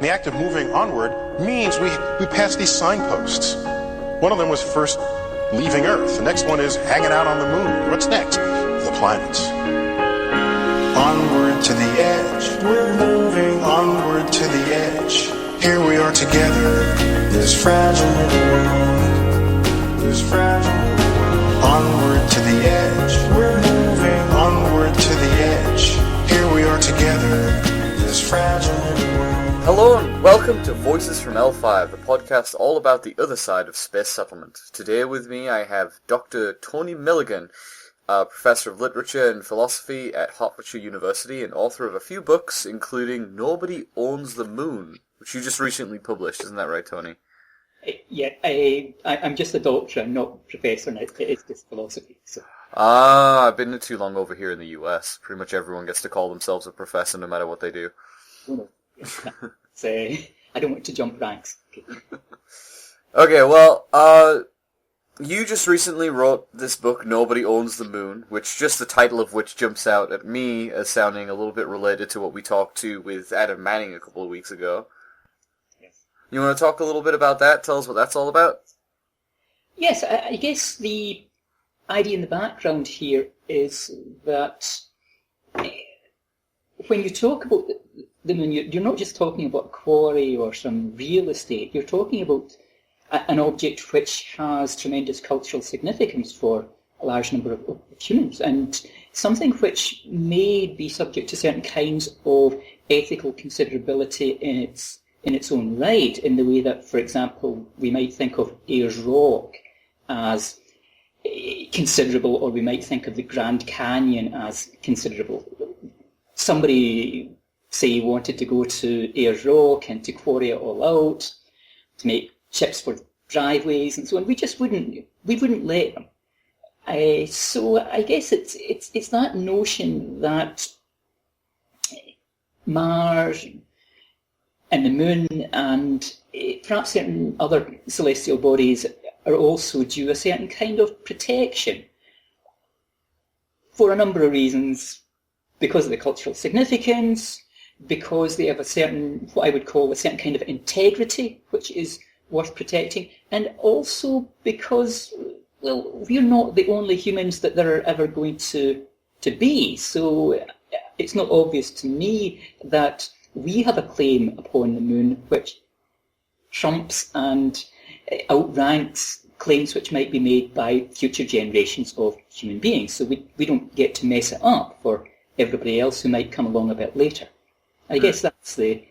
The act of moving onward means we pass these signposts. One of them was first leaving Earth. The next one is hanging out on the moon. What's next? The planets. Onward to the edge. We're moving onward to the edge. Here we are together. This fragile little world. This fragile little world. Onward to the edge. We're moving onward to the edge. Here we are together. This fragile little world. Hello and welcome to Voices from L5, the podcast all about the other side of space settlement. Today with me I have Dr. Tony Milligan, Professor of Literature and Philosophy at Hertfordshire University and author of a few books, including Nobody Owns the Moon, which you just recently published. Isn't that right, Tony? Yeah, I'm just a doctor, I'm not professor, and it's just philosophy. So. I've been too long over here in the US. Pretty much everyone gets to call themselves a professor no matter what they do. No. So, I don't want to jump ranks. Okay, well, you just recently wrote this book, Nobody Owns the Moon, which just the title of which jumps out at me as sounding a little bit related to what we talked to with Adam Manning a couple of weeks ago. Yes. You want to talk a little bit about that? Tell us what that's all about? Yes, I guess the idea in the background here is that when you talk about the moon, you're not just talking about a quarry or some real estate. You're talking about an object which has tremendous cultural significance for a large number of humans, and something which may be subject to certain kinds of ethical considerability in its own right, in the way that, for example, we might think of Ayers Rock as considerable, or we might think of the Grand Canyon as considerable. Somebody, say, wanted to go to Ayers Rock and to quarry it all out, to make chips for driveways and so on. We wouldn't let them. So I guess it's that notion that Mars and the moon and perhaps certain other celestial bodies are also due a certain kind of protection for a number of reasons, because of the cultural significance, because they have a certain, what I would call a certain kind of integrity, which is worth protecting, and also because, well, we're not the only humans that there are ever going to be. So it's not obvious to me that we have a claim upon the moon which trumps and outranks claims which might be made by future generations of human beings. So we don't get to mess it up for everybody else who might come along a bit later. I guess that's the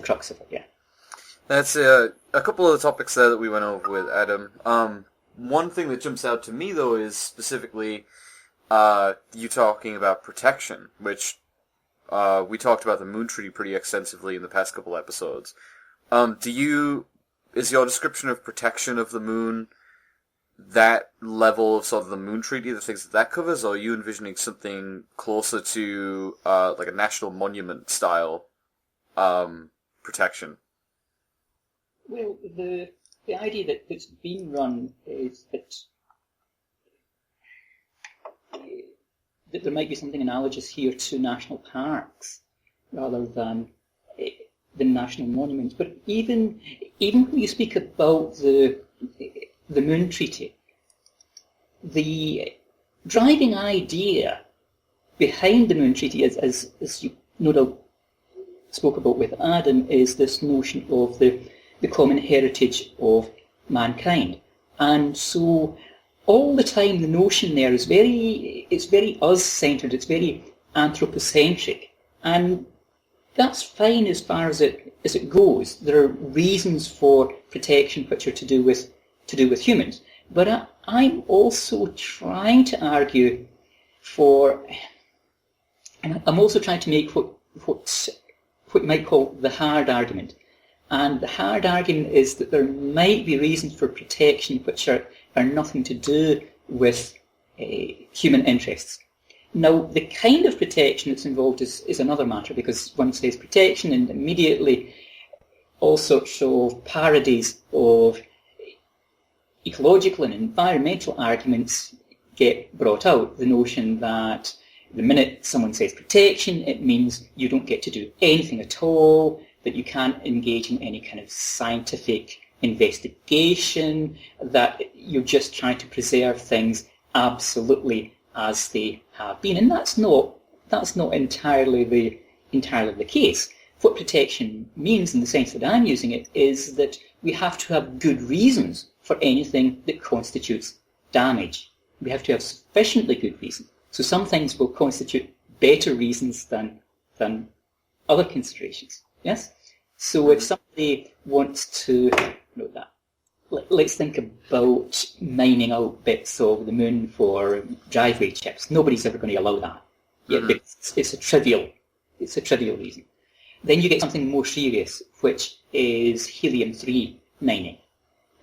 crux of it. Yeah. That's a couple of the topics there that we went over with Adam. One thing that jumps out to me though is specifically you talking about protection, which we talked about the Moon Treaty pretty extensively in the past couple episodes. Is your description of protection of the moon that level of sort of the Moon Treaty, the things that covers, or are you envisioning something closer to like a national monument style protection? Well, the idea that's being run is that there might be something analogous here to national parks rather than national monuments. But even when you speak about the Moon Treaty, the driving idea behind the Moon Treaty, as you no doubt spoke about with Adam, is this notion of the common heritage of mankind. And so all the time the notion there is very us-centred, it's very anthropocentric. And that's fine as far as it goes. There are reasons for protection which are to do with humans. But I'm also trying to argue for, and I'm also trying to make what you might call the hard argument. And the hard argument is that there might be reasons for protection which are nothing to do with human interests. Now, the kind of protection that's involved is another matter, because one says protection and immediately all sorts of parodies of ecological and environmental arguments get brought out. The notion that the minute someone says protection, it means you don't get to do anything at all, that you can't engage in any kind of scientific investigation, that you're just trying to preserve things absolutely as they have been. And that's not entirely the case. What protection means, in the sense that I'm using it, is that we have to have good reasons for anything that constitutes damage. We have to have sufficiently good reasons. So some things will constitute better reasons than other considerations. Yes? So if somebody wants to note that, let's think about mining out bits of the moon for driveway chips. Nobody's ever going to allow that. Yeah, it's a trivial reason. Then you get something more serious, which is helium-3 mining.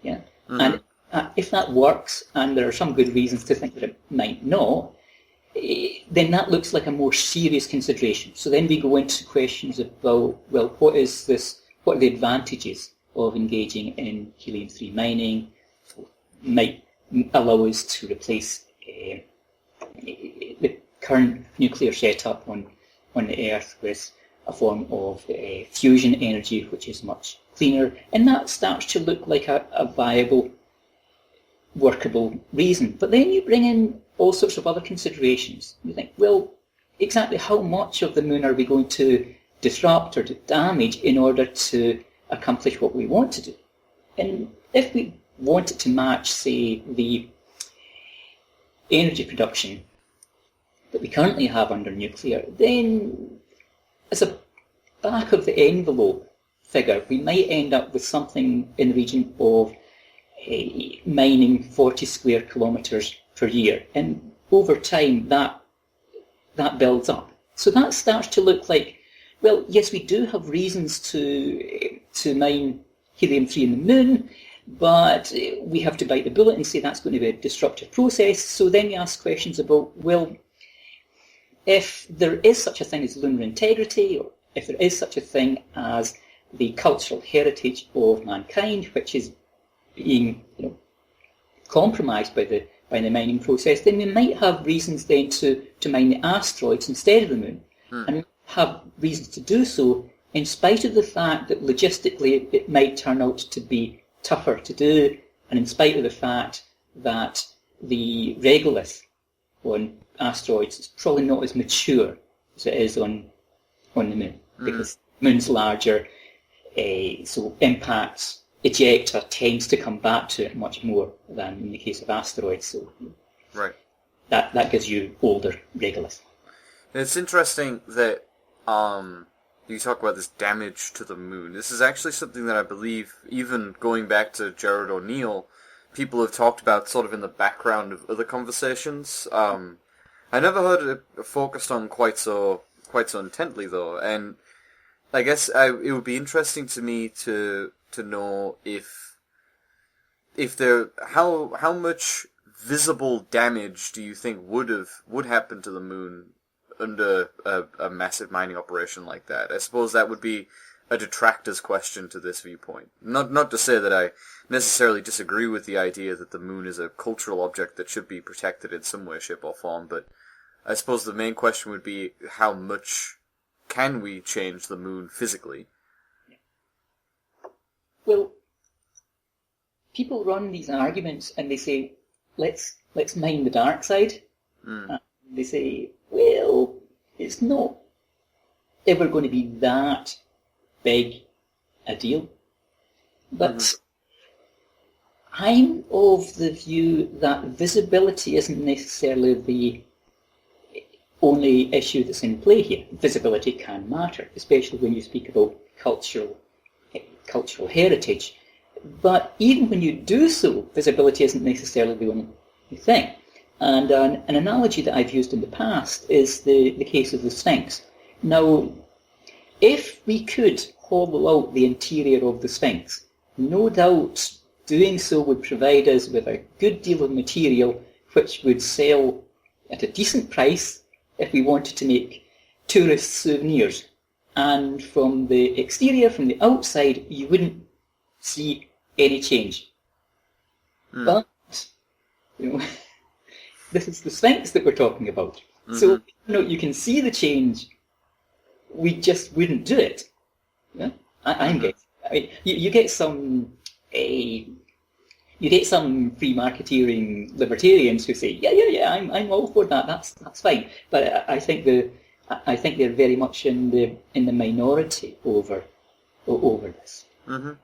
Yeah, and if that works, and there are some good reasons to think that it might not, then that looks like a more serious consideration. So then we go into questions about, well, what are the advantages of engaging in helium-3 mining? So might allow us to replace the current nuclear setup on the Earth with a form of fusion energy, which is much cleaner, and that starts to look like a viable, workable reason. But then you bring in all sorts of other considerations. You think, well, exactly how much of the moon are we going to disrupt or to damage in order to accomplish what we want to do? And if we want it to match, say, the energy production that we currently have under nuclear, then as a back of the envelope figure, we might end up with something in the region of mining 40 square kilometres per year. And over time, that builds up. So that starts to look like, well, yes, we do have reasons to mine helium-3 in the moon, but we have to bite the bullet and say that's going to be a disruptive process. So then you ask questions about, well, if there is such a thing as lunar integrity, or if there is such a thing as the cultural heritage of mankind, which is being compromised by the mining process, then we might have reasons then to mine the asteroids instead of the moon, and have reasons to do so in spite of the fact that logistically it might turn out to be tougher to do, and in spite of the fact that the regolith on asteroids is probably not as mature as it is on the moon, because the moon's larger, so impacts, ejecta tends to come back to it much more than in the case of asteroids. So right, that gives you older regolith. It's interesting that you talk about this damage to the moon. This is actually something that I believe, even going back to Gerard O'Neill, people have talked about sort of in the background of other conversations. I never heard it focused on quite so intently though, and I guess it would be interesting to me to know if there how much visible damage do you think would happen to the moon under a massive mining operation like that? I suppose that would be a detractor's question to this viewpoint. Not to say that I necessarily disagree with the idea that the moon is a cultural object that should be protected in some way, shape, or form, but I suppose the main question would be how much can we change the moon physically? Well, people run these arguments and they say, let's mine the dark side. They say, well, it's not ever going to be that big a deal. But I'm of the view that visibility isn't necessarily the only issue that's in play here. Visibility can matter, especially when you speak about cultural heritage. But even when you do so, visibility isn't necessarily the only thing. And an analogy that I've used in the past is the case of the Sphinx. Now, if we could hollow out the interior of the Sphinx, no doubt doing so would provide us with a good deal of material which would sell at a decent price if we wanted to make tourist souvenirs. And from the exterior, from the outside, you wouldn't see any change. But, this is the Sphinx that we're talking about. So, you can see the change, we just wouldn't do it. Yeah? I'm getting. I mean, you get some. You get some free marketeering libertarians who say, yeah, I'm all for that. That's fine. But I think they're very much in the minority over this. Hmm.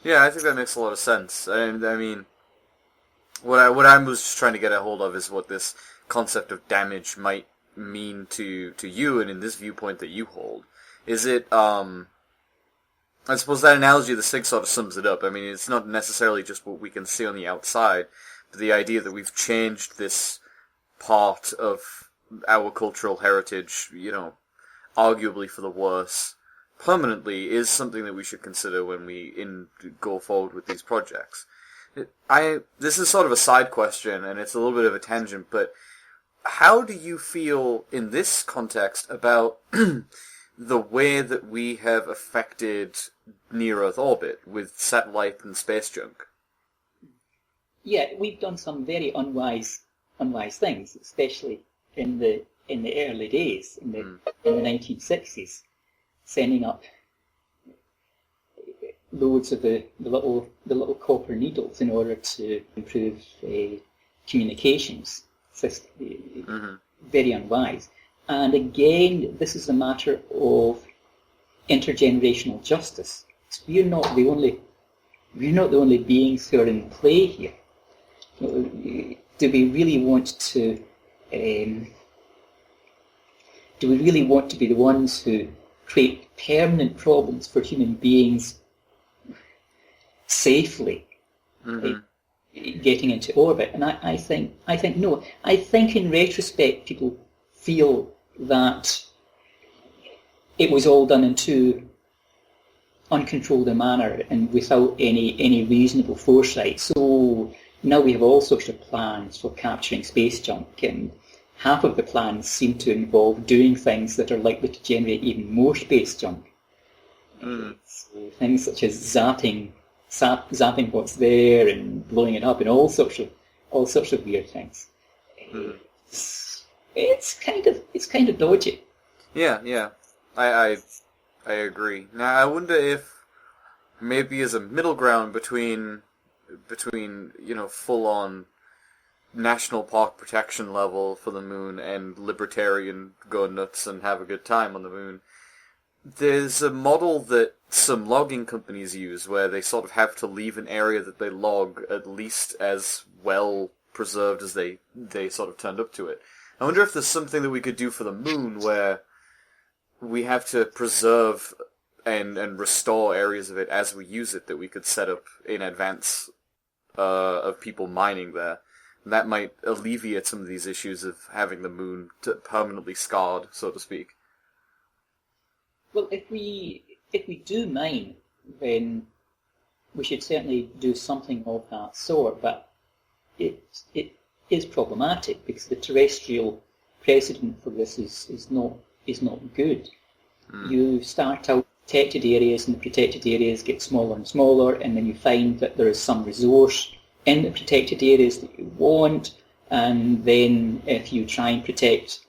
Yeah, I think that makes a lot of sense. And I mean, what I was just trying to get a hold of is what this concept of damage might mean to you, and in this viewpoint that you hold. Is it I suppose that analogy of the SIG sort of sums it up. I mean, it's not necessarily just what we can see on the outside, but the idea that we've changed this part of our cultural heritage, arguably for the worse, permanently, is something that we should consider when we go forward with these projects. This is sort of a side question, and it's a little bit of a tangent, but how do you feel in this context about the way that we have affected near-Earth orbit with satellite and space junk? Yeah, we've done some very unwise things, especially in the early days, in the 1960s, sending up loads of the little copper needles in order to improve communications system. Very unwise. And again, this is a matter of intergenerational justice. We're not the only beings who are in play here. Do we really want to? Do we really want to be the ones who create permanent problems for human beings safely getting into orbit? And I think no. I think in retrospect, people feel that it was all done in too uncontrolled a manner and without any reasonable foresight. So now we have all sorts of plans for capturing space junk, and half of the plans seem to involve doing things that are likely to generate even more space junk. So things such as zapping what's there and blowing it up, and all sorts of weird things. It's kind of dodgy. Yeah. I agree. Now, I wonder if maybe as a middle ground between full-on national park protection level for the moon and libertarian go nuts and have a good time on the moon, there's a model that some logging companies use where they sort of have to leave an area that they log at least as well preserved as they sort of turned up to it. I wonder if there's something that we could do for the moon where we have to preserve and restore areas of it as we use it that we could set up in advance of people mining there. And that might alleviate some of these issues of having the moon permanently scarred, so to speak. Well, if we do mine, then we should certainly do something of that sort. But it is problematic because the terrestrial precedent for this is not good. You start out protected areas, and the protected areas get smaller and smaller, and then you find that there is some resource in the protected areas that you want, and then if you try and protect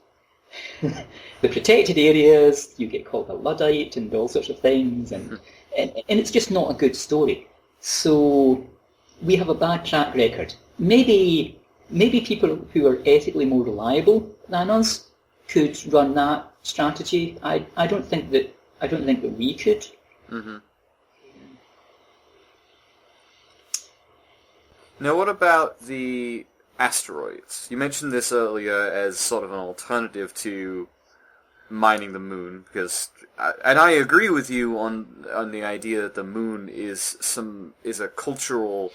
the protected areas, you get called a Luddite and all sorts of things, and it's just not a good story. So we have a bad track record. Maybe people who are ethically more reliable than us could run that strategy. I don't think that we could. Now, what about the asteroids? You mentioned this earlier as sort of an alternative to mining the moon, because, and I agree with you on the idea that the moon is a cultural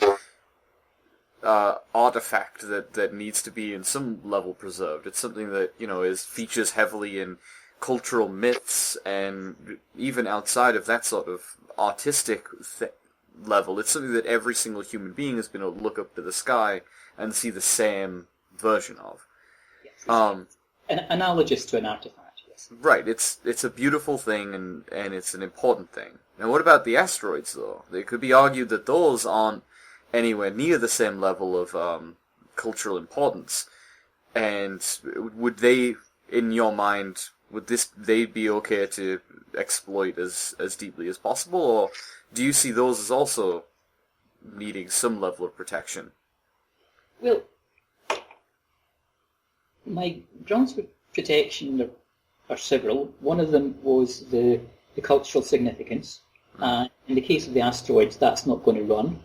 artifact that needs to be in some level preserved. It's something that features heavily in cultural myths, and even outside of that sort of artistic level, it's something that every single human being has been able to look up to the sky and see the same version of. Yes, analogous to an artifact, yes. Right, it's a beautiful thing, and it's an important thing. Now, what about the asteroids, though? It could be argued that those aren't anywhere near the same level of cultural importance. And would they, in your mind, would they be okay to exploit as deeply as possible, or do you see those as also needing some level of protection? Well, my grounds for protection are several. One of them was the cultural significance. In the case of the asteroids, that's not going to run,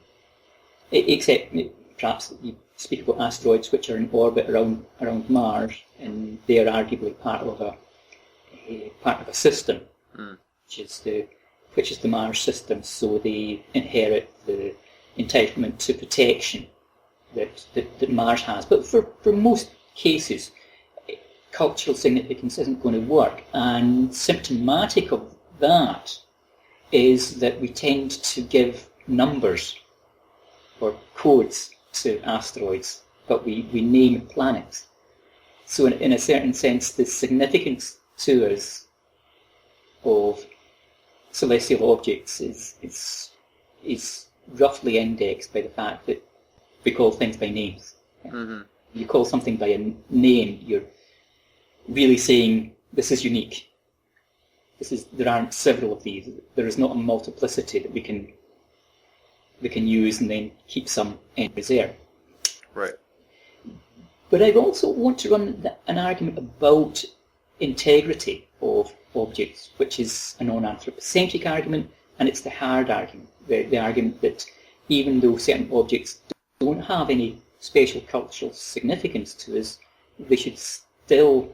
except perhaps you speak about asteroids which are in orbit around Mars, and they are arguably part of a system, which is the Mars system. So they inherit the entitlement to protection that Mars has. But for most cases, cultural significance isn't going to work, and symptomatic of that is that we tend to give numbers or codes to asteroids, but we name planets. So in a certain sense, the significance to us of celestial objects is roughly indexed by the fact that we call things by names. Mm-hmm. You call something by a name, you're really saying this is unique. There aren't several of these. There is not a multiplicity that we can use and then keep some in reserve. Right. But I also want to run an argument about integrity of objects, which is a non-anthropocentric argument, and it's the hard argument, the argument that even though certain objects don't have any special cultural significance to us, they should still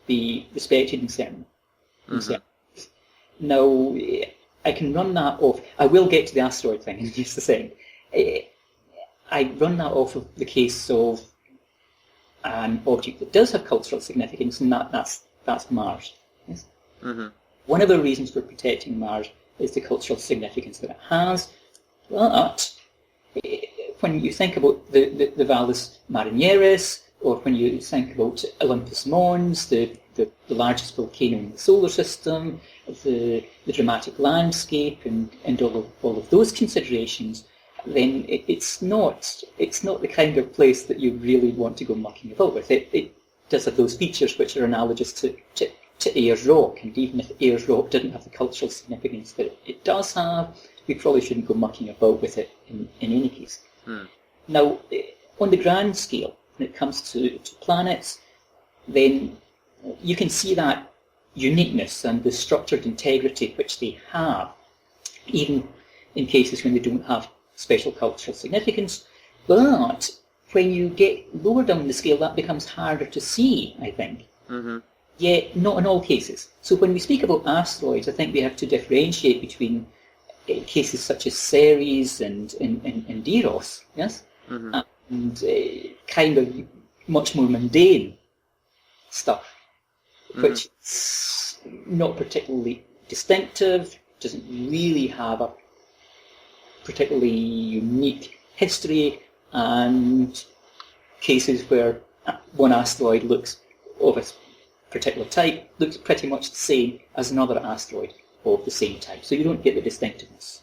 be respected in certain ways. Now, I can run that off. I will get to the asteroid thing in just a second. I run that off of the case of an object that does have cultural significance, and that's Mars. Yes? Mm-hmm. One of the reasons for protecting Mars is the cultural significance that it has. But when you think about the Valles Marineris, or when you think about Olympus Mons, the largest volcano in the solar system, the dramatic landscape, and all of those considerations, then it's not the kind of place that you really want to go mucking about with. It does have those features which are analogous to Ayers Rock, and even if Ayers Rock didn't have the cultural significance that it does have, we probably shouldn't go mucking about with it in any case. Now, on the grand scale, when it comes to planets, then you can see that uniqueness and the structured integrity which they have, even in cases when they don't have special cultural significance. But when you get lower down the scale, that becomes harder to see, I think. Mm-hmm. Yet not in all cases. So when we speak about asteroids, I think we have to differentiate between cases such as Ceres and Eros, yes, and kind of much more mundane stuff, which is not particularly distinctive, doesn't really have a particularly unique history, and cases where one asteroid looks of a particular type looks pretty much the same as another asteroid of the same type, so you don't get the distinctiveness.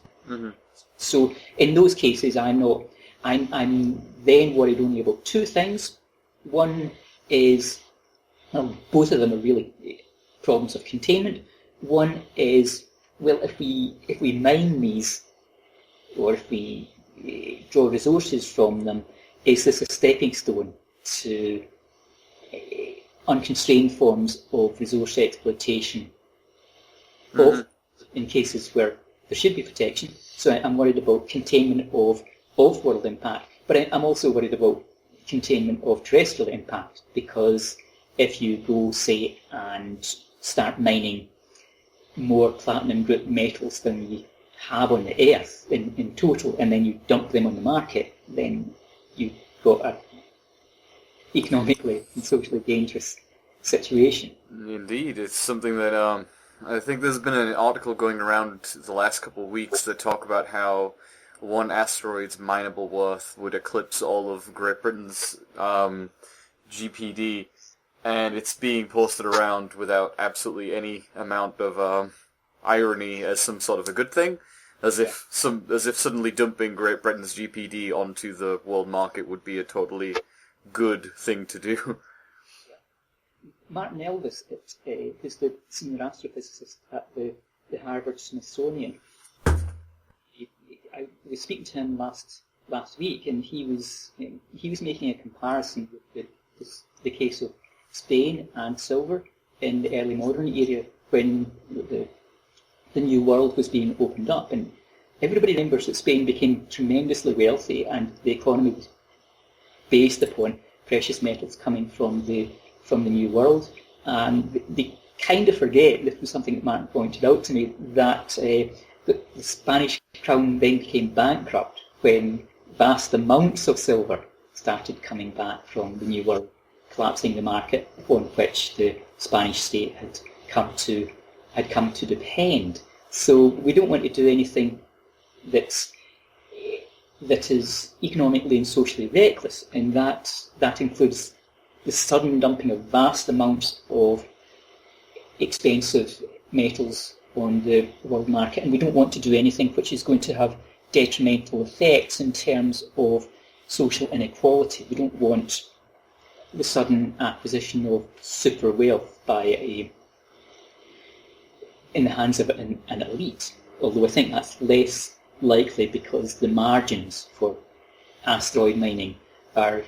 So in those cases, I'm then worried only about two things. One is, well, both of them are really problems of containment. One is, well, if we mine these, or if we draw resources from them, is this a stepping stone to unconstrained forms of resource exploitation, both in cases where there should be protection? So I'm worried about containment of off-world impact, but I'm also worried about containment of terrestrial impact, because if you go, say, and start mining more platinum group metals than we have on the Earth in total, and then you dump them on the market, then you've got a economically and socially dangerous situation. Indeed, it's something that I think there's been an article going around the last couple of weeks that talk about how one asteroid's mineable worth would eclipse all of Great Britain's GPD, and it's being posted around without absolutely any amount of irony as some sort of a good thing, as if suddenly dumping Great Britain's GPD onto the world market would be a totally good thing to do. Martin Elvis, who's the senior astrophysicist at the Harvard Smithsonian, I was speaking to him last week, and he was making a comparison with the case of Spain and silver in the early modern era when the New World was being opened up, and everybody remembers that Spain became tremendously wealthy, and the economy was based upon precious metals coming from the New World. And they kind of forget, this was something that Martin pointed out to me, that the Spanish crown then became bankrupt when vast amounts of silver started coming back from the New World, collapsing the market upon which the Spanish state had come to depend. So we don't want to do anything that is economically and socially reckless, and that includes the sudden dumping of vast amounts of expensive metals on the world market, and we don't want to do anything which is going to have detrimental effects in terms of social inequality. We don't want the sudden acquisition of super wealth in the hands of an elite, although I think that's less likely because the margins for asteroid mining are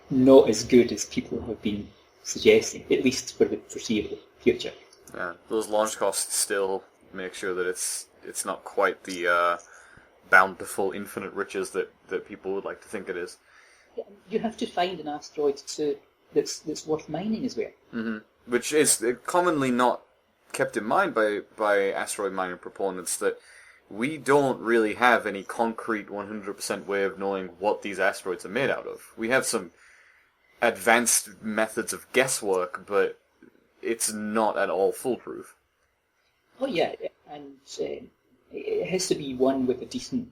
not as good as people have been suggesting, at least for the foreseeable future. Yeah, those launch costs still make sure that it's not quite the bountiful infinite riches that people would like to think it is. You have to find an asteroid that's worth mining as well. Mm-hmm. Which is commonly not kept in mind by asteroid mining proponents, that we don't really have any concrete 100% way of knowing what these asteroids are made out of. We have some advanced methods of guesswork, but it's not at all foolproof. Oh yeah, and it has to be one with a decent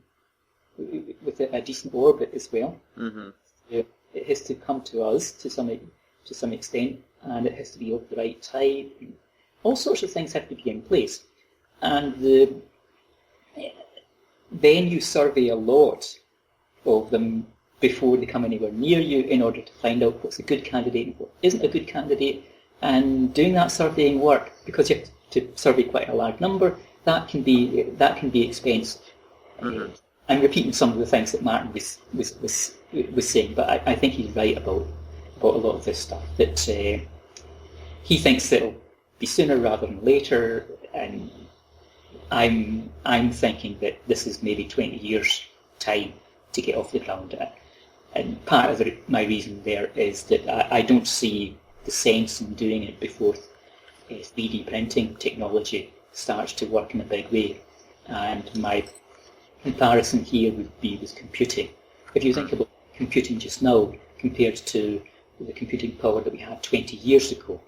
orbit as well. Mm-hmm. It has to come to us to some extent, and it has to be of the right type. All sorts of things have to be in place, and then you survey a lot of them before they come anywhere near you in order to find out what's a good candidate and what isn't a good candidate. And doing that surveying work, because you have to survey quite a large number, that can be expensive. Mm-hmm. I'm repeating some of the things that Martin was saying, but I think he's right about a lot of this stuff. That he thinks it'll be sooner rather than later, and I'm thinking that this is maybe 20 years' time to get off the ground. And part of my reason there is that I don't see the sense in doing it before 3D printing technology starts to work in a big way. And my comparison here would be with computing. If you think about computing just now compared to the computing power that we had 20 years ago,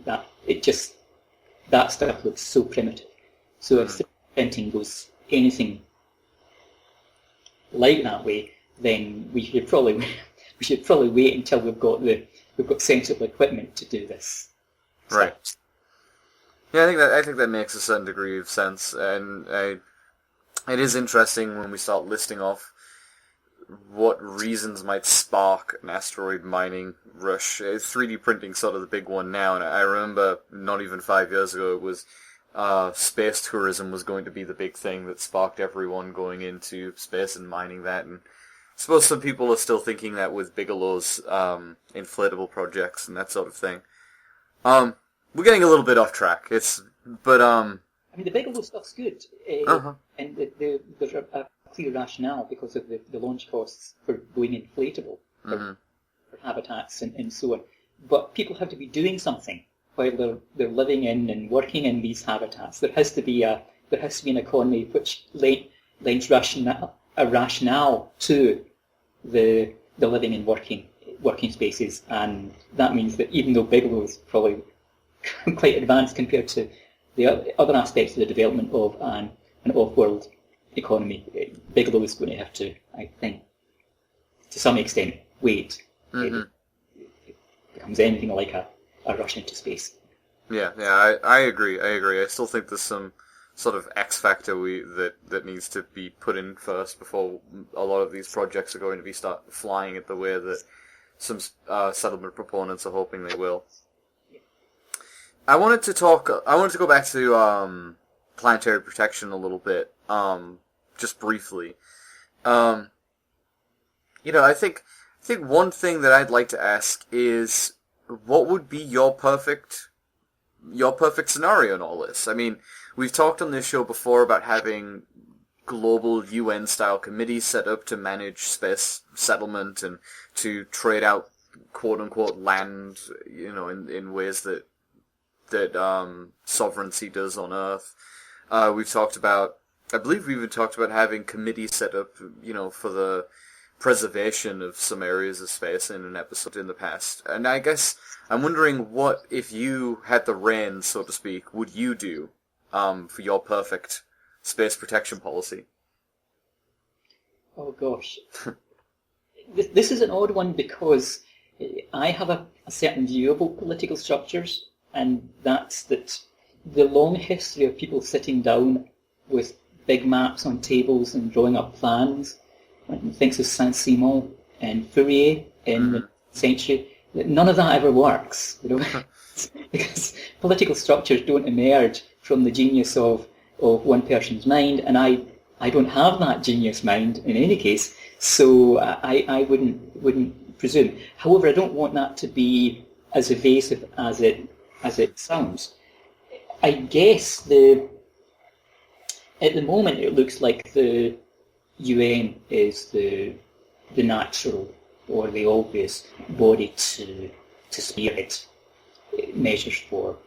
that stuff looks so primitive. So if 3D printing goes anything like that way, then we should probably wait until we've got sensible equipment to do this. Right. Yeah, I think that makes a certain degree of sense, and it is interesting when we start listing off what reasons might spark an asteroid mining rush. 3D printing sort of the big one now, and I remember not even 5 years ago it was space tourism was going to be the big thing that sparked everyone going into space and mining that, and I suppose some people are still thinking that with Bigelow's inflatable projects and that sort of thing. We're getting a little bit off track. I mean, the Bigelow stuff's good, and there's a clear rationale because of the launch costs for going inflatable for habitats and so on. But people have to be doing something while they're living in and working in these habitats. There has to be an economy which lends a rationale to the living and working spaces, and that means that even though Bigelow is probably quite advanced compared to the other aspects of the development of an off-world economy, Bigelow is going to have to, I think, to some extent, wait. It becomes anything like a rush into space. Yeah, I agree. I still think there's some sort of X factor that needs to be put in first before a lot of these projects are going to start flying at the way that some settlement proponents are hoping they will. I wanted to go back to planetary protection a little bit, just briefly. I think one thing that I'd like to ask is, what would be your perfect scenario in all this? I mean, we've talked on this show before about having global UN-style committees set up to manage space settlement and to trade out quote-unquote land, in ways that sovereignty does on Earth. I believe we even talked about having committees set up, for the preservation of some areas of space in an episode in the past. And I guess I'm wondering, what, if you had the reins, so to speak, would you do for your perfect space protection policy? Oh gosh. This is an odd one because I have a certain view about political structures, and that's that the long history of people sitting down with big maps on tables and drawing up plans, one thinks of Saint-Simon and Fourier in the century, none of that ever works, because political structures don't emerge from the genius of one person's mind, and I don't have that genius mind in any case, so I wouldn't presume. However, I don't want that to be as evasive as it sounds. I guess at the moment it looks like the UN is the natural or the obvious body to spearhead measures for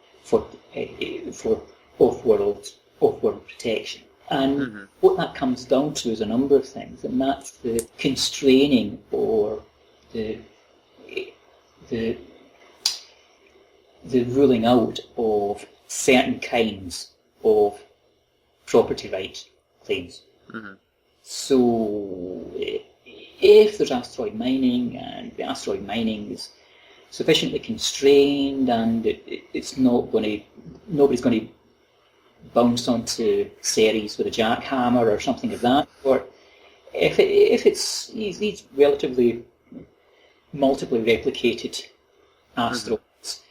off-world protection. And what that comes down to is a number of things, and that's the constraining or the ruling out of certain kinds of property right claims. So if there's asteroid mining and the asteroid mining is sufficiently constrained and nobody's going to bounce onto Ceres with a jackhammer or something of that, or if it's these relatively multiply replicated asteroids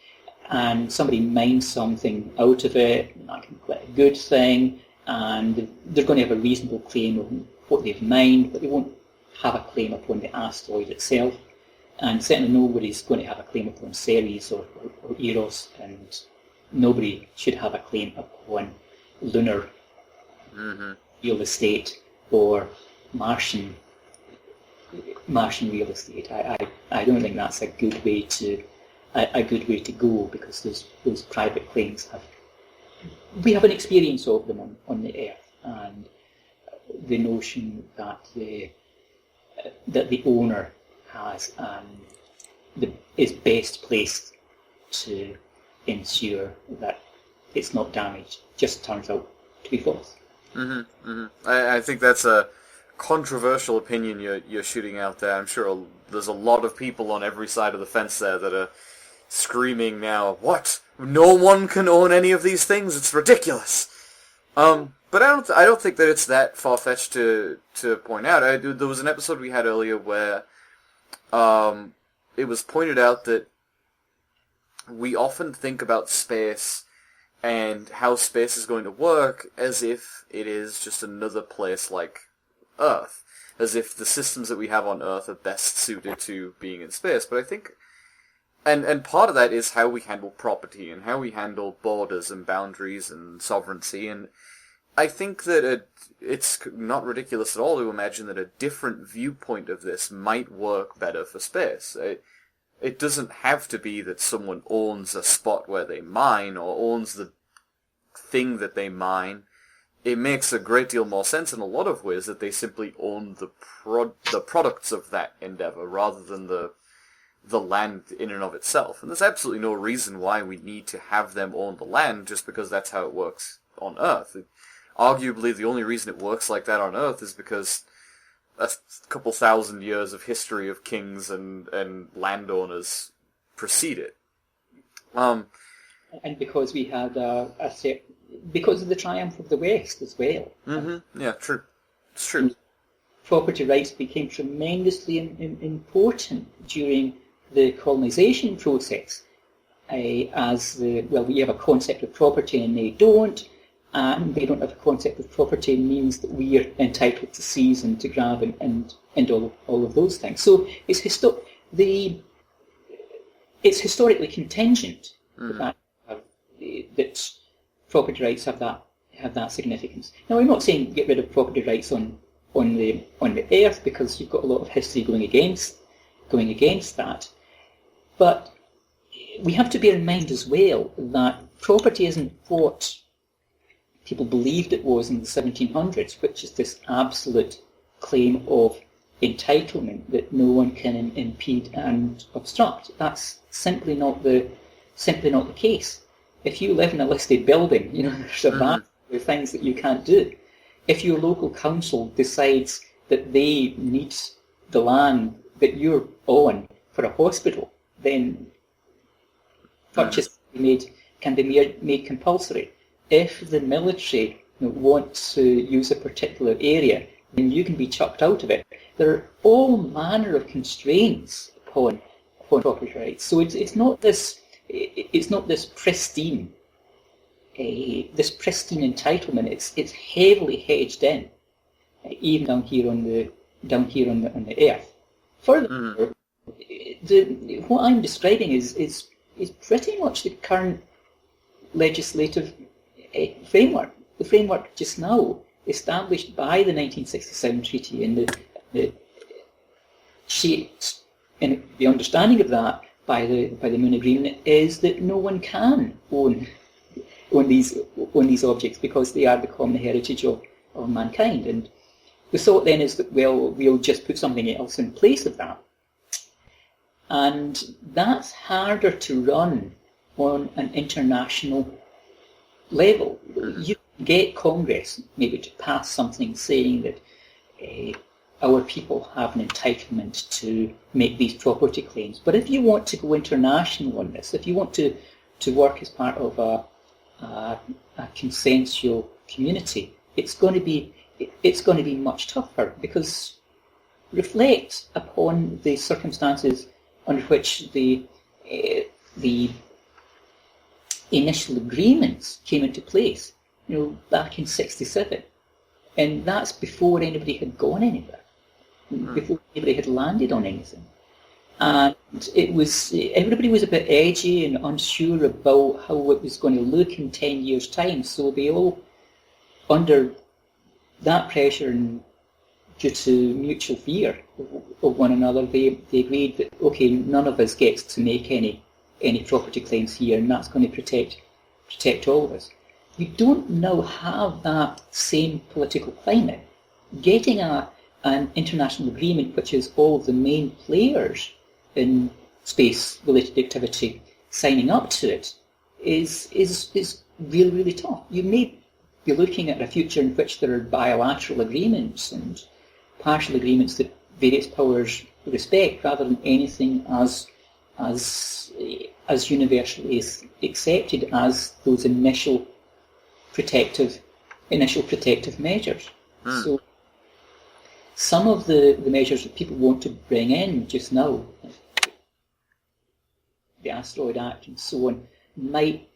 and somebody mines something out of it, that can be quite a good thing, and they're going to have a reasonable claim of what they've mined, but they won't have a claim upon the asteroid itself, and certainly nobody's going to have a claim upon Ceres or Eros, and nobody should have a claim upon lunar real estate or Martian real estate. I don't think that's a good way to go, because those private claims we have an experience of them on the Earth, and the notion that the owner has is best placed to ensure that it's not damaged just turns out to be false. I think that's a controversial opinion you're shooting out there. I'm sure there's a lot of people on every side of the fence there that are screaming now, "What? No one can own any of these things. It's ridiculous." But I don't think that it's that far-fetched to point out. There was an episode we had earlier where it was pointed out that we often think about space and how space is going to work as if it is just another place like Earth, as if the systems that we have on Earth are best suited to being in space. But I think, and part of that is how we handle property and how we handle borders and boundaries and sovereignty, and I think that it's not ridiculous at all to imagine that a different viewpoint of this might work better for space. It doesn't have to be that someone owns a spot where they mine or owns the thing that they mine. It makes a great deal more sense in a lot of ways that they simply own the products of that endeavor rather than the land in and of itself. And there's absolutely no reason why we need to have them own the land just because that's how it works on Earth. Arguably, the only reason it works like that on Earth is because a couple thousand years of history of kings and landowners precede it. And because we had because of the triumph of the West as well. Yeah, true. It's true. Property rights became tremendously important during the colonization process. we have a concept of property and they don't, and they don't have a concept of property means that we are entitled to seize and to grab and all of those things. So it's historically contingent that property rights have that significance. Now, we're not saying get rid of property rights on the earth, because you've got a lot of history going against that. But we have to bear in mind as well that property isn't what people believed it was in the 1700s, which is this absolute claim of entitlement that no one can impede and obstruct. That's simply not the case. If you live in a listed building, there's a vast of things that you can't do. If your local council decides that they need the land that you're on for a hospital, then purchase can be made compulsory. If the military want to use a particular area, then you can be chucked out of it. There are all manner of constraints upon property rights. So it's not this pristine entitlement. It's heavily hedged in, even down here on the earth. Furthermore, what I'm describing is pretty much the current legislative framework. The framework just now established by the 1967 treaty, and the understanding of that by the Moon Agreement is that no one can own these objects because they are the common heritage of mankind. And the thought then is that, well, we'll just put something else in place of that. And that's harder to run on an international level. You can get Congress maybe to pass something saying that our people have an entitlement to make these property claims. But if you want to go international on this, if you want to work as part of a consensual community, it's going to be much tougher, because reflect upon the circumstances under which the initial agreements came into place, back in '67, and that's before anybody had gone anywhere, before anybody had landed on anything, and everybody was a bit edgy and unsure about how it was going to look in 10 years' time. So they all, under that pressure and due to mutual fear of one another, they agreed that, okay, none of us gets to make any property claims here, and that's going to protect all of us. You don't now have that same political climate. Getting an international agreement which is all of the main players in space-related activity signing up to it is really, really tough. You may be looking at a future in which there are bilateral agreements and partial agreements that various powers respect, rather than anything as universally accepted as those initial protective measures. So some of the measures that people want to bring in just now, the Asteroid Act and so on, might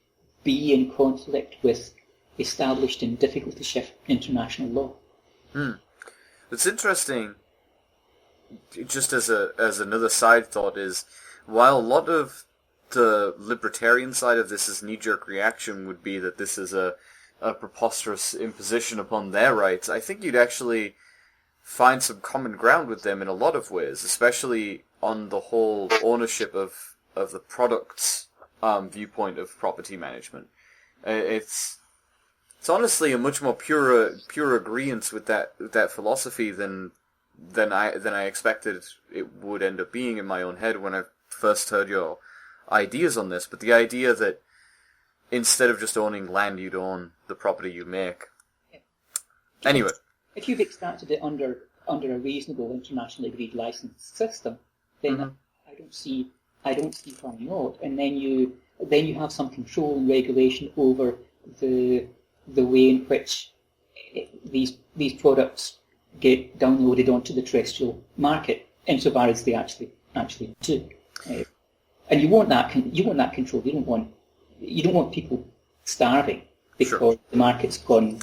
be in conflict with established and difficult to shift international law. It's interesting, just as another side thought, is while a lot of the libertarian side of this is knee-jerk reaction would be that this is a preposterous imposition upon their rights, I think you'd actually find some common ground with them in a lot of ways, especially on the whole ownership of the product's viewpoint of property management. It's honestly a much more pure agreement with that philosophy than I expected it would end up being in my own head when I first heard your ideas on this. But the idea that instead of just owning land, you'd own the property you make. Anyway, if you've extracted it under a reasonable internationally agreed license system, then I don't see why not. And then you have some control and regulation over the way in which these products get downloaded onto the terrestrial market, insofar as they actually do. and you want that control. You don't want people starving because Sure. the market's gone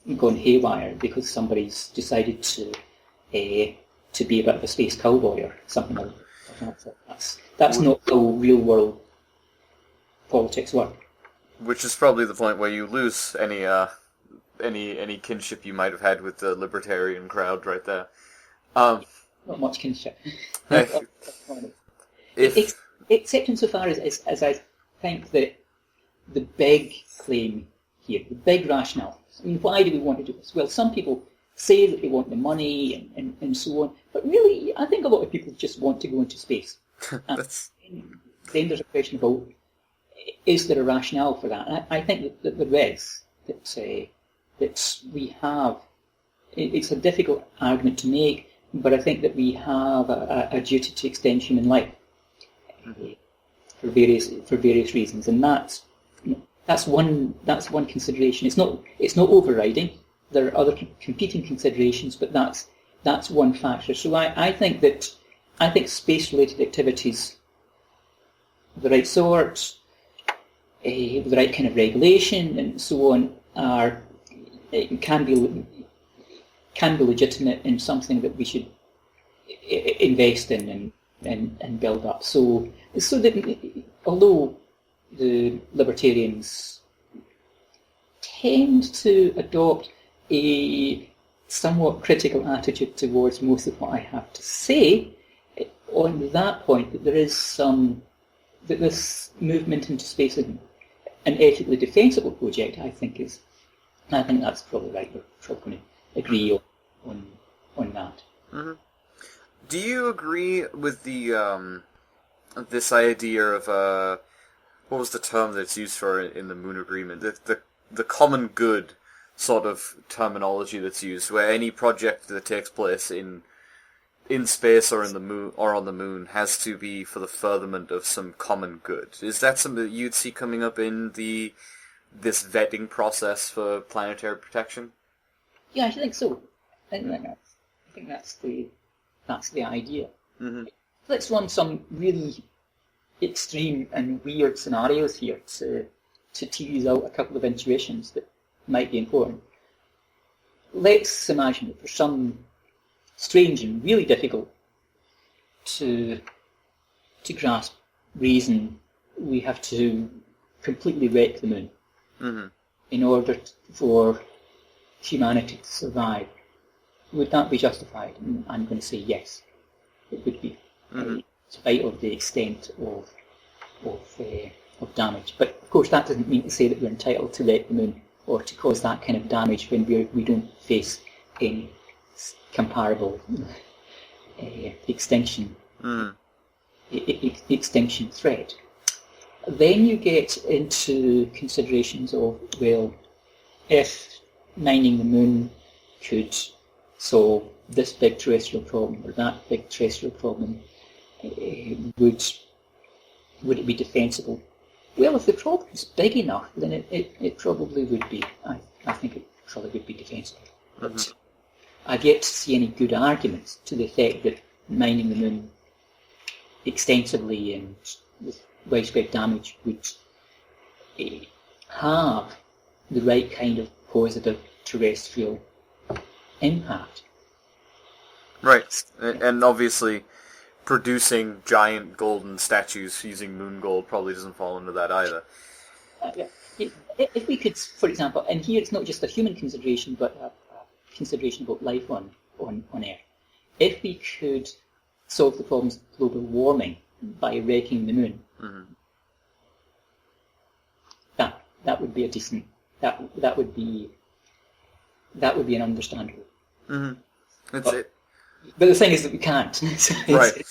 haywire because somebody's decided to be a bit of a space cowboy or something like that. That's not how real world politics work. Which is probably the point where you lose any kinship you might have had with the libertarian crowd right there. Not much kinship. Except insofar as I think that the big claim here, the big rationale. I mean, why do we want to do this? Well, some people say that they want the money and so on, but really, I think a lot of people just want to go into space. Then there's a question about, is there a rationale for that? And I think that there is. That we have. It's a difficult argument to make, but I think that we have a duty to extend human life for various reasons, and that's one consideration. It's not overriding. There are other competing considerations, but that's one factor. So I think space-related activities, of the right sort, with the right kind of regulation and so on, can be legitimate and something that we should invest in and build up. So that although the libertarians tend to adopt a somewhat critical attitude towards most of what I have to say, on that point, that there is that this movement into space is an ethically defensible project, I think that's probably right. We're probably going to agree on that. Mm-hmm. Do you agree with the this idea of what was the term that's used for in the Moon Agreement? The common good sort of terminology that's used, where any project that takes place in space or in the moon or on the moon has to be for the furtherment of some common good. Is that something that you'd see coming up in this vetting process for planetary protection? Yeah, I think so. I think that's the idea. Mm-hmm. Let's run some really extreme and weird scenarios here to tease out a couple of intuitions that might be important. Let's imagine that for some strange and really difficult to grasp reason, we have to completely wreck the moon in order for humanity to survive. Would that be justified? And I'm going to say yes, it would be, in spite of the extent of damage. But of course, that doesn't mean to say that we're entitled to wreck the moon or to cause that kind of damage when we don't face any comparable extinction threat. Then you get into considerations of, well, if mining the moon could solve this big terrestrial problem or that big terrestrial problem, would it be defensible? Well, if the problem's big enough, then it probably would be. I think it probably would be defensible. But I've yet to see any good arguments to the effect that mining the moon extensively and with widespread damage would have the right kind of positive terrestrial impact. Right, and obviously producing giant golden statues using moon gold probably doesn't fall into that either. If we could, for example, and here it's not just a human consideration, but a consideration about life on Earth. If we could solve the problems of global warming by wrecking the moon, that would be a decent. That would be an understandable. That's it. But the thing is that we can't. Right.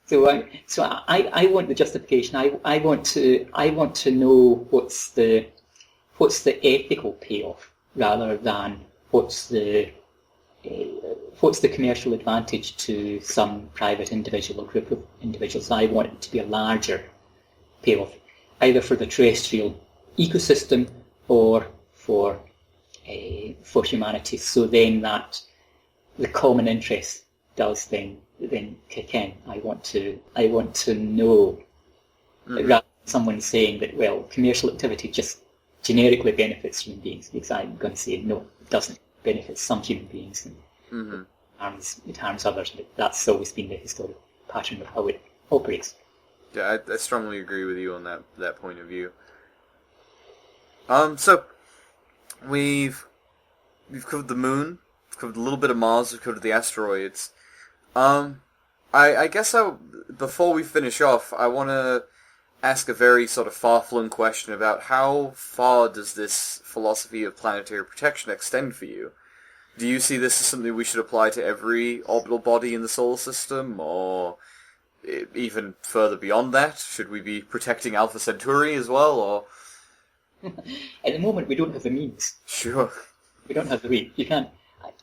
So I want the justification. I want to know what's the ethical payoff rather than what's the commercial advantage to some private individual or group of individuals. I want it to be a larger payoff, either for the terrestrial ecosystem or for humanity. So then that the common interest does then then kick in. I want to know, rather than someone saying that, well, commercial activity just generically benefits human beings, because I'm going to say, no, it doesn't. It benefits some human beings and it harms others, but that's always been the historical pattern of how it operates. Yeah, I strongly agree with you on that point of view. So we've covered the moon, we've covered a little bit of Mars, we've covered the asteroids. I guess before we finish off, I want to ask a very sort of far-flung question about how far does this philosophy of planetary protection extend for you? Do you see this as something we should apply to every orbital body in the solar system, or even further beyond that? Should we be protecting Alpha Centauri as well, or...? At the moment, we don't have the means. Sure. We don't have the way. You can't.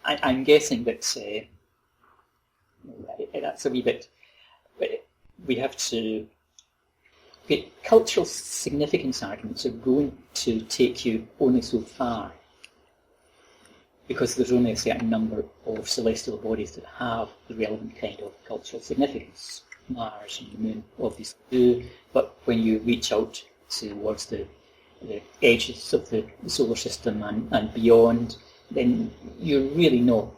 I'm guessing that that's a wee bit. But we have to. Okay, cultural significance arguments are going to take you only so far, because there's only a certain number of celestial bodies that have the relevant kind of cultural significance. Mars and the Moon obviously do, but when you reach out towards the edges of the solar system and beyond, then you're really not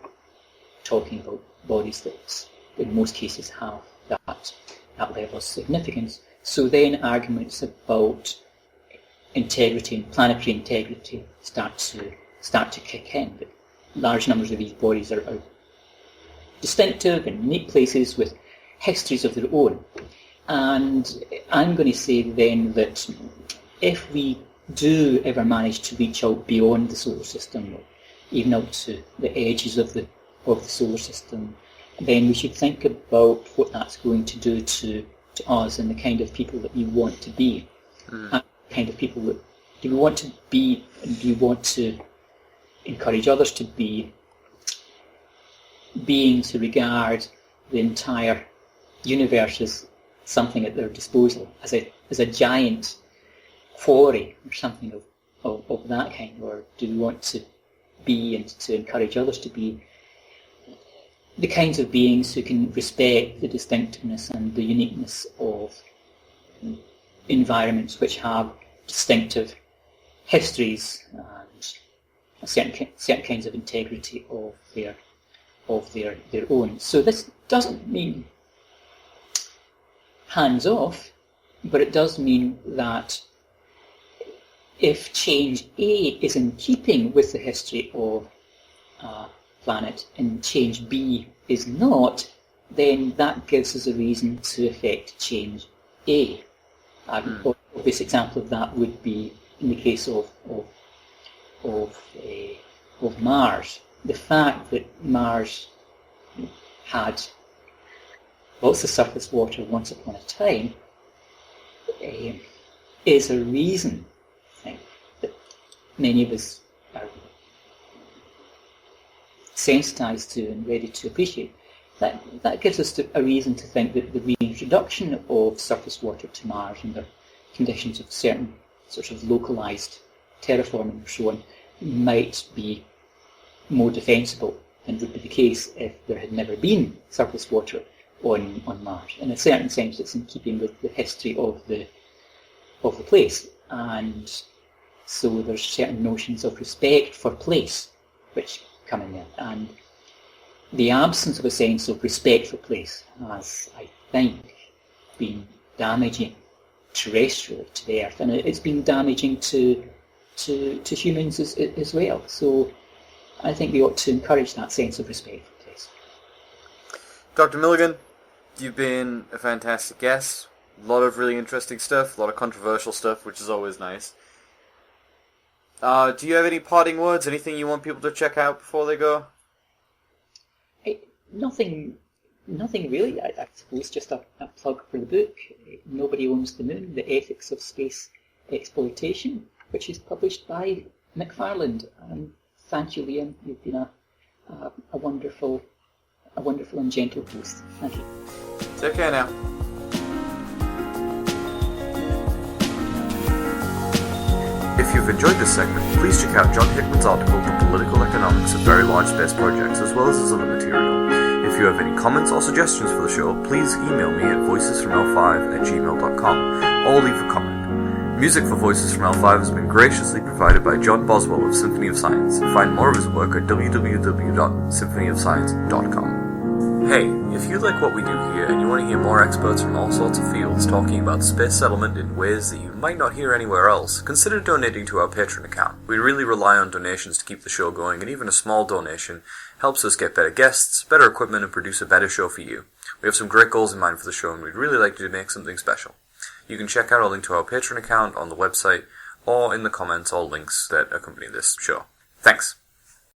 talking about bodies that in most cases have that level of significance. So then arguments about integrity and planetary integrity start to kick in. But large numbers of these bodies are distinctive and unique places with histories of their own. And I'm going to say then that if we do ever manage to reach out beyond the solar system, or even out to the edges of the solar system, then we should think about what that's going to do to us and the kind of people that we want to be. And the kind of people that do we want to be, and do we want to encourage others to be beings who regard the entire universe as something at their disposal, as a giant quarry or something of that kind, or do we want to be and to encourage others to be the kinds of beings who can respect the distinctiveness and the uniqueness of environments which have distinctive histories and certain kinds of integrity of their own. So this doesn't mean hands off, but it does mean that if change A is in keeping with the history of planet and change B is not, then that gives us a reason to affect change A. An obvious example of that would be in the case of Mars. The fact that Mars had lots of surface water once upon a time is a reason, I think, that many of us are sensitized to and ready to appreciate. That gives us a reason to think that the reintroduction of surface water to Mars under conditions of certain sorts of localized terraforming and so on might be more defensible than would be the case if there had never been surface water on Mars. In a certain sense, it's in keeping with the history of the place, and so there's certain notions of respect for place which come in there, and the absence of a sense of respect for place has, I think, been damaging terrestrially to the Earth, and it's been damaging to humans as well. So I think we ought to encourage that sense of respect for place. Dr. Milligan, you've been a fantastic guest. A lot of really interesting stuff, a lot of controversial stuff, which is always nice. Do you have any parting words? Anything you want people to check out before they go? Nothing really. I suppose just a plug for the book, Nobody Owns the Moon, The Ethics of Space Exploitation, which is published by McFarland. Thank you, Liam. You've been a wonderful and gentle host. Thank you. Take care now. If you've enjoyed this segment, please check out John Hickman's article on political economics of very large space projects, as well as his other material. If If you have any comments or suggestions for the show, please email me at voicesfroml5@gmail.com or leave a comment. Music for Voices from L5 has been graciously provided by John Boswell of Symphony of Science. Find more of his work at www.symphonyofscience.com. Hey, if you like what we do here and you want to hear more experts from all sorts of fields talking about space settlement in ways that you might not hear anywhere else, consider donating to our Patreon account. We really rely on donations to keep the show going, and even a small donation helps us get better guests, better equipment, and produce a better show for you. We have some great goals in mind for the show, and we'd really like to make something special. You can check out a link to our Patreon account on the website or in the comments or links that accompany this show. Thanks.